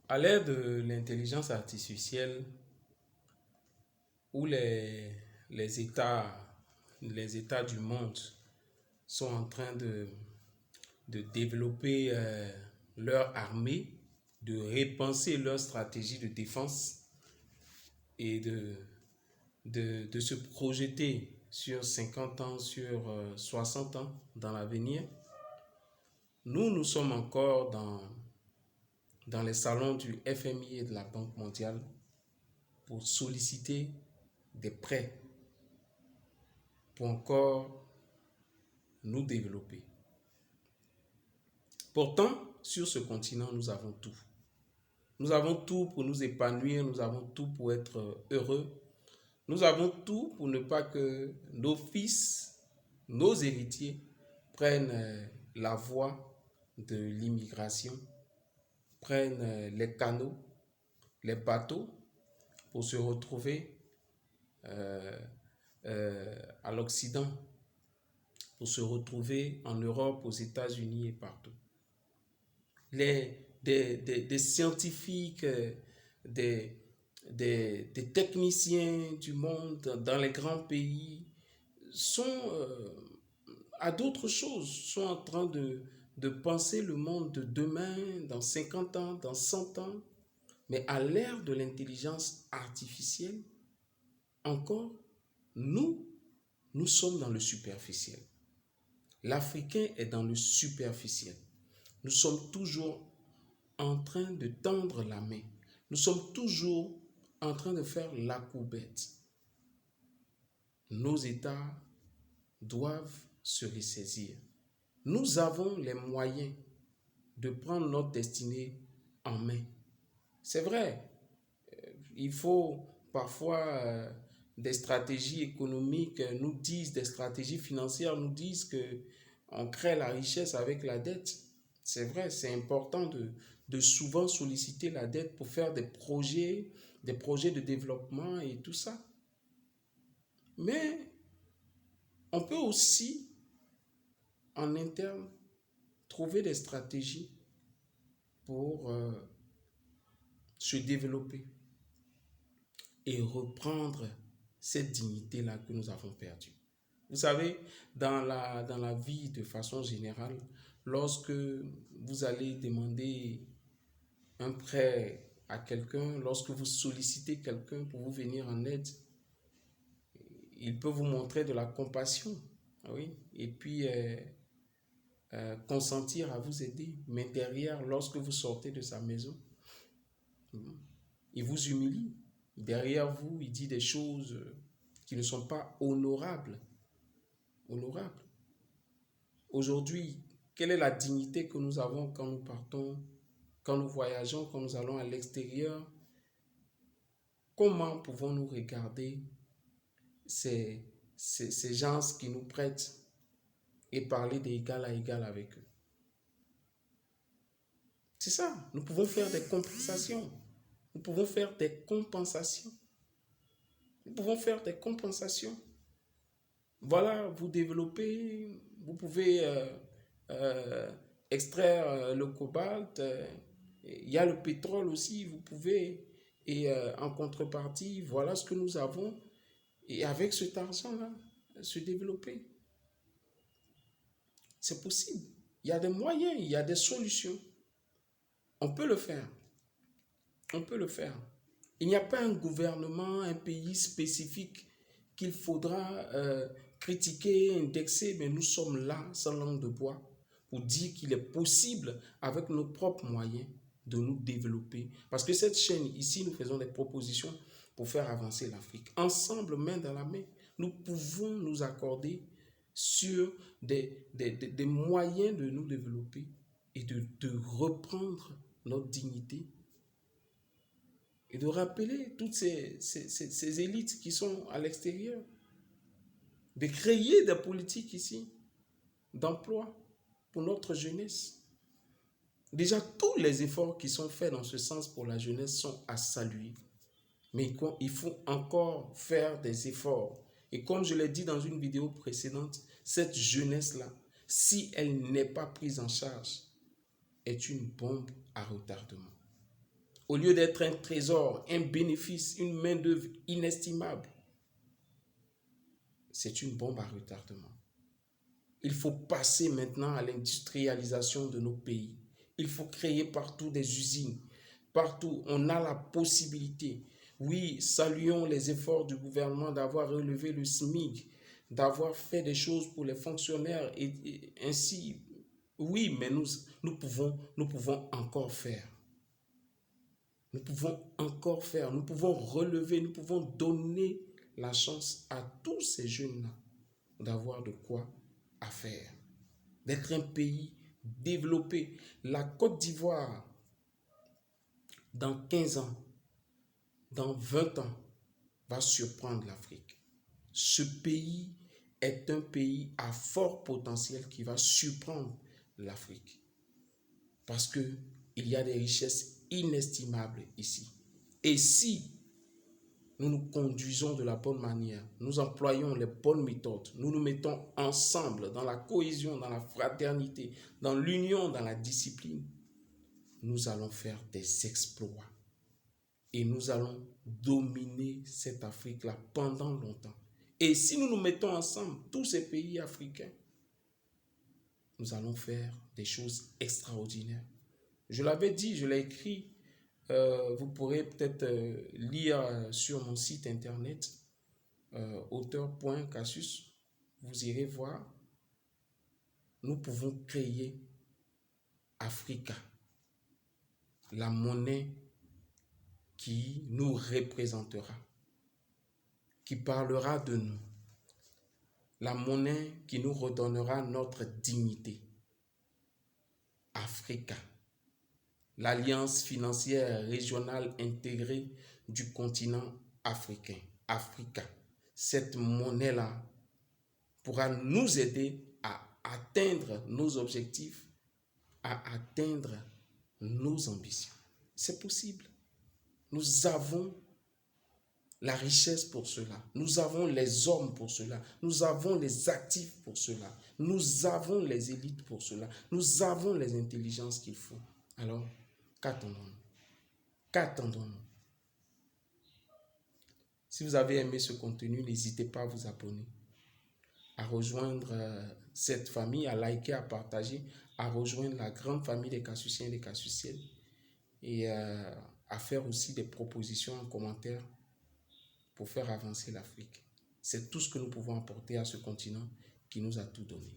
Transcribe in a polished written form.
À l'ère de l'intelligence artificielle, où les États du monde sont en train de développer leur armée, de repenser leur stratégie de défense et de se projeter sur 50 ans, sur 60 ans dans l'avenir, nous sommes encore dans les salons du FMI et de la Banque mondiale pour solliciter des prêts pour encore nous développer. Pourtant, sur ce continent, nous avons tout. Nous avons tout pour nous épanouir, nous avons tout pour être heureux. Nous avons tout pour ne pas que nos fils, nos héritiers, prennent la voie de l'immigration, prennent les canaux, les bateaux pour se retrouver à l'Occident, pour se retrouver en Europe, aux États-Unis et partout. Des scientifiques, des techniciens du monde dans les grands pays sont à d'autres choses, sont en train de penser le monde de demain, dans 50 ans, dans 100 ans. Mais à l'ère de l'intelligence artificielle, encore, nous sommes dans le superficiel. L'Africain est dans le superficiel. Nous sommes toujours en train de tendre la main. Nous sommes toujours en train de faire la coubette. Nos États doivent se ressaisir. Nous avons les moyens de prendre notre destinée en main. C'est vrai, il faut parfois des stratégies économiques nous disent, des stratégies financières nous disent qu'on crée la richesse avec la dette. C'est vrai, c'est important de souvent solliciter la dette pour faire des projets de développement et tout ça. Mais on peut aussi, en interne, trouver des stratégies pour se développer et reprendre cette dignité-là que nous avons perdue. Vous savez, dans la vie de façon générale, lorsque vous allez demander un prêt à quelqu'un, lorsque vous sollicitez quelqu'un pour vous venir en aide, il peut vous montrer de la compassion, oui, et puis consentir à vous aider. Mais derrière, lorsque vous sortez de sa maison, il vous humilie. Derrière vous, il dit des choses qui ne sont pas honorables. Aujourd'hui, quelle est la dignité que nous avons quand nous partons, quand nous voyageons, quand nous allons à l'extérieur? Comment pouvons-nous regarder ces gens qui nous prêtent et parler d'égal à égal avec eux? C'est ça, nous pouvons faire des compensations. Nous pouvons faire des compensations. Nous pouvons faire des compensations. Voilà, vous développez, vous pouvez extraire le cobalt. Il y a le pétrole aussi, vous pouvez. Et en contrepartie, voilà ce que nous avons. Et avec cet argent-là, se développer. C'est possible. Il y a des moyens, il y a des solutions. On peut le faire. On peut le faire. Il n'y a pas un gouvernement, un pays spécifique qu'il faudra critiquer, indexer, mais nous sommes là, sans langue de bois, pour dire qu'il est possible, avec nos propres moyens, de nous développer. Parce que cette chaîne, ici, nous faisons des propositions pour faire avancer l'Afrique. Ensemble, main dans la main, nous pouvons nous accorder sur des moyens de nous développer et de reprendre notre dignité et de rappeler toutes ces élites qui sont à l'extérieur, de créer des politiques ici d'emploi pour notre jeunesse. Déjà, tous les efforts qui sont faits dans ce sens pour la jeunesse sont à saluer. Mais il faut encore faire des efforts. Et comme je l'ai dit dans une vidéo précédente, cette jeunesse-là, si elle n'est pas prise en charge, est une bombe à retardement. Au lieu d'être un trésor, un bénéfice, une main-d'œuvre inestimable, c'est une bombe à retardement. Il faut passer maintenant à l'industrialisation de nos pays. Il faut créer partout des usines. Partout, on a la possibilité. Oui, saluons les efforts du gouvernement d'avoir relevé le SMIC, d'avoir fait des choses pour les fonctionnaires et ainsi. Oui, mais nous pouvons encore faire. Nous pouvons encore faire. Nous pouvons relever, nous pouvons donner la chance à tous ces jeunes-là d'avoir de quoi faire, d'être un pays développé. La Côte d'Ivoire, dans 15 ans, dans 20 ans, va surprendre l'Afrique. Ce pays est un pays à fort potentiel qui va surprendre l'Afrique. Parce qu'il y a des richesses inestimables ici. Et si nous nous conduisons de la bonne manière, nous employons les bonnes méthodes, nous nous mettons ensemble dans la cohésion, dans la fraternité, dans l'union, dans la discipline, nous allons faire des exploits. Et nous allons dominer cette Afrique-là pendant longtemps. Et si nous nous mettons ensemble, tous ces pays africains, nous allons faire des choses extraordinaires. Je l'avais dit, je l'ai écrit, vous pourrez peut-être lire sur mon site internet, auteur.cassius, vous irez voir. Nous pouvons créer Africa, la monnaie qui nous représentera, qui parlera de nous, la monnaie qui nous redonnera notre dignité. Africa, l'alliance financière régionale intégrée du continent africain. Africa, cette monnaie-là pourra nous aider à atteindre nos objectifs, à atteindre nos ambitions. C'est possible. Nous avons la richesse pour cela. Nous avons les hommes pour cela. Nous avons les actifs pour cela. Nous avons les élites pour cela. Nous avons les intelligences qu'il faut. Alors, qu'attendons-nous? Qu'attendons-nous? Si vous avez aimé ce contenu, n'hésitez pas à vous abonner, à rejoindre cette famille, à liker, à partager, à rejoindre la grande famille des Cassiusiens et des Cassiusiennes et à faire aussi des propositions en commentaire pour faire avancer l'Afrique. C'est tout ce que nous pouvons apporter à ce continent qui nous a tout donné.